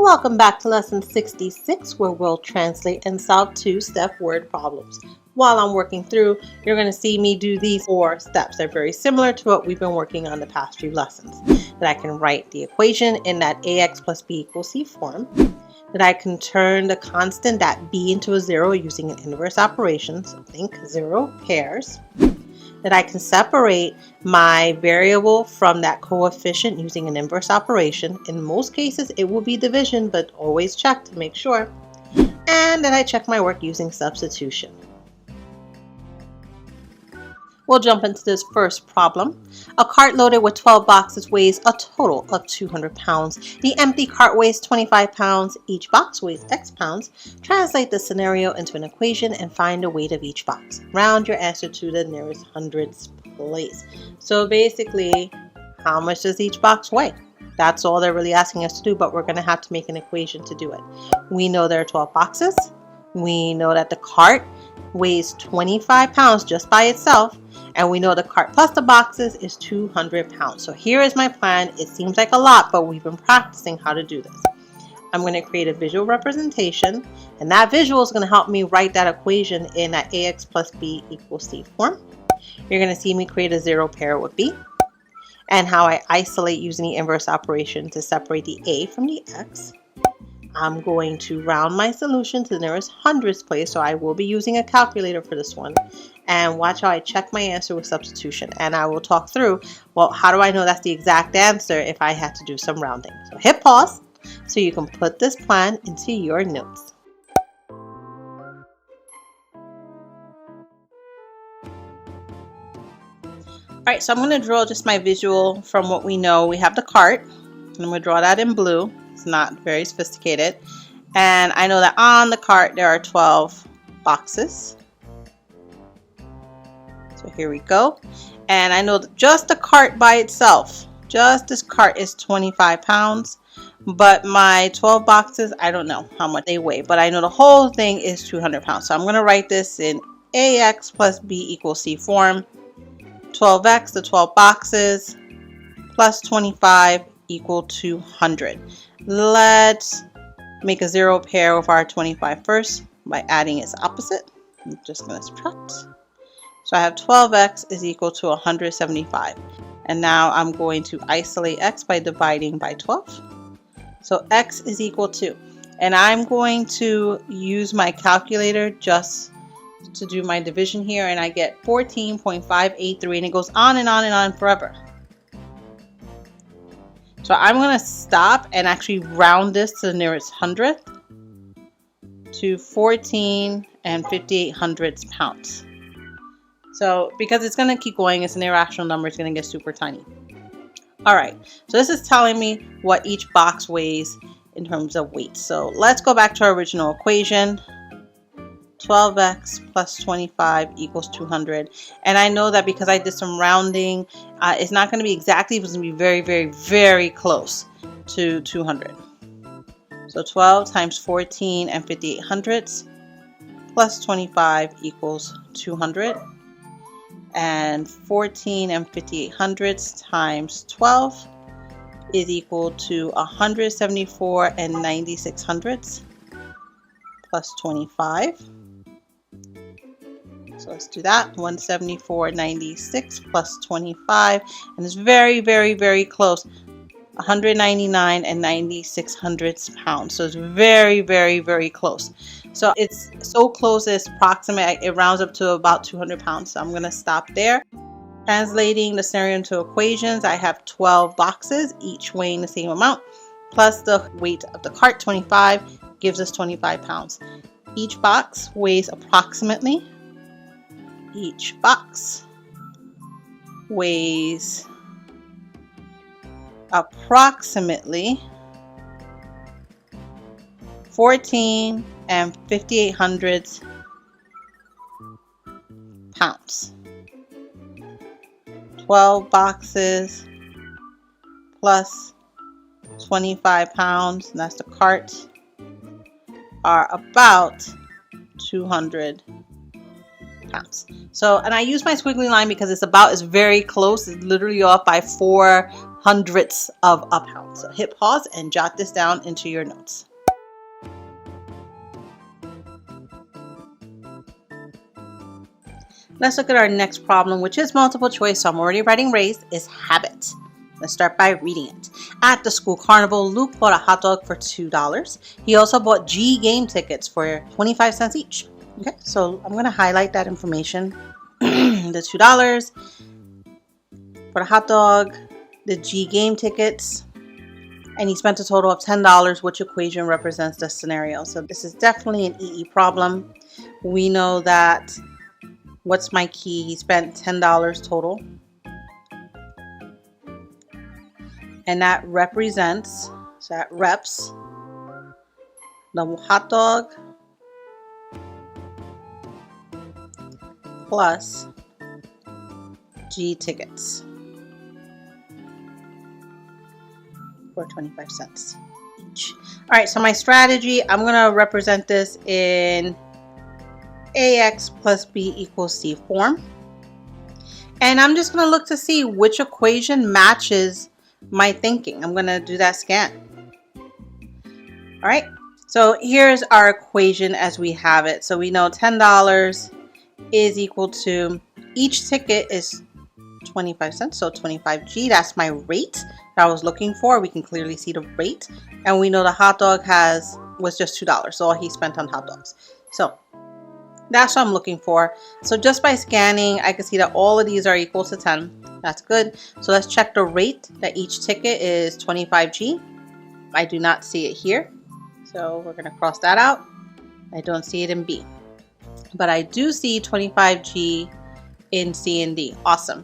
Welcome back to lesson 66, where we'll translate and solve two-step word problems. While I'm working through, you're going to see me do these 4 steps. They're very similar to what we've been working on the past few lessons. That I can write the equation in that ax plus b equals c form. That I can turn the constant, that b, into a 0 using an inverse operation. So think 0 pairs. That I can separate my variable from that coefficient using an inverse operation. In most cases, it will be division, but always check to make sure. And then I check my work using substitution. We'll jump into this first problem. A cart loaded with 12 boxes weighs a total of 200 pounds. The empty cart weighs 25 pounds. Each box weighs X pounds. Translate the scenario into an equation and find the weight of each box. Round your answer to the nearest hundredths place. So basically, how much does each box weigh? That's all they're really asking us to do, but we're going to have to make an equation to do it. We know there are 12 boxes. We know that the cart weighs 25 pounds just by itself. And we know the cart plus the boxes is 200 pounds. So here is my plan. It seems like a lot, but we've been practicing how to do this. I'm going to create a visual representation, and that visual is going to help me write that equation in that ax plus b equals c form. You're going to see me create a 0 pair with b, and how I isolate using the inverse operation to separate the a from the x. I'm going to round my solution to the nearest hundredths place, so I will be using a calculator for this one. And watch how I check my answer with substitution. And I will talk through, well, how do I know that's the exact answer if I had to do some rounding? So hit pause so you can put this plan into your notes. Alright, so I'm going to draw just my visual from what we know. We have the cart, and I'm going to draw that in blue. It's not very sophisticated. And I know that on the cart there are 12 boxes. So here we go. And I know that just the cart by itself, just this cart is 25 pounds. But my 12 boxes, I don't know how much they weigh. But I know the whole thing is 200 pounds. So I'm going to write this in ax plus b equals c form. 12x, the 12 boxes, plus 25 equal 200. Let's make a 0 pair with our 25 first by adding its opposite. I'm just going to subtract. So I have 12x is equal to 175. And now I'm going to isolate x by dividing by 12. So x is equal to, and I'm going to use my calculator just to do my division here, and I get 14.583, and it goes on and on and on forever. So I'm going to stop and actually round this to the nearest hundredth to 14 and 58 hundredths pounds. So because it's going to keep going, it's an irrational number, it's going to get super tiny. Alright, so this is telling me what each box weighs in terms of weight. So let's go back to our original equation. 12x plus 25 equals 200. And I know that because I did some rounding, it's not going to be exactly, it's going to be very, very, very close to 200. So 12 times 14 and 58 hundredths plus 25 equals 200. And 14 and 58 hundredths times 12 is equal to 174 and 96 hundredths plus 25. So let's do that. 174.96 plus 25, and it's very, very, very close. 199 and 96 hundredths pounds. So it's very, very, very close. So it's so close, it's approximate. It rounds up to about 200 pounds. So I'm going to stop there. Translating the scenario into equations, I have 12 boxes, each weighing the same amount, plus the weight of the cart, 25, gives us 25 pounds. Each box weighs approximately. Each box weighs approximately 14 and 58 hundredths pounds. 12 boxes plus 25 pounds, and that's the cart, are about 200 pounds. So, and I use my squiggly line because it's very close. It's literally off by 4/100ths of a pound. So hit pause and jot this down into your notes. Let's look at our next problem, which is multiple choice. So I'm already writing raised, is habit. Let's start by reading it. At the school carnival, Luke bought a hot dog for $2. He also bought G game tickets for 25 cents each. Okay, so I'm going to highlight that information. The $2 for the hot dog, the G game tickets, and he spent a total of $10. Which equation represents the scenario? So this is definitely an EE problem. We know that, what's my key? He spent $10 total. And that represents, so that reps the hot dog plus G tickets for 25 cents each. All right, so my strategy, I'm going to represent this in AX plus B equals C form. And I'm just going to look to see which equation matches my thinking. I'm going to do that scan. All right, so here's our equation as we have it. So we know $10 is equal to, each ticket is 25 cents, so 25G. That's my rate that I was looking for. We can clearly see the rate, and we know the hot dog was just $2, so all he spent on hot dogs. So that's what I'm looking for. So just by scanning, I can see that all of these are equal to 10. That's good. So let's check the rate, that each ticket is 25G. I do not see it here, so we're going to cross that out. I don't see it in B, but I do see 25G in C and D. Awesome.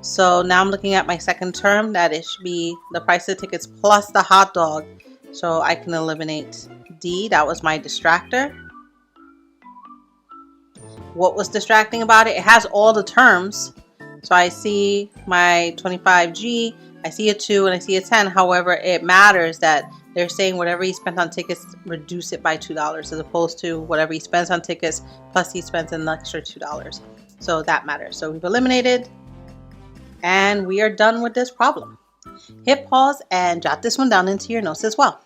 So now I'm looking at my second term, that it should be the price of the tickets plus the hot dog. So I can eliminate D. That was my distractor. What was distracting about it? It has all the terms. So I see my 25G, I see a 2, and I see a 10. However, it matters that they're saying whatever he spent on tickets, reduce it by $2, as opposed to whatever he spends on tickets plus he spends an extra $2. So that matters. So we've eliminated, and we are done with this problem. Hit pause and jot this one down into your notes as well.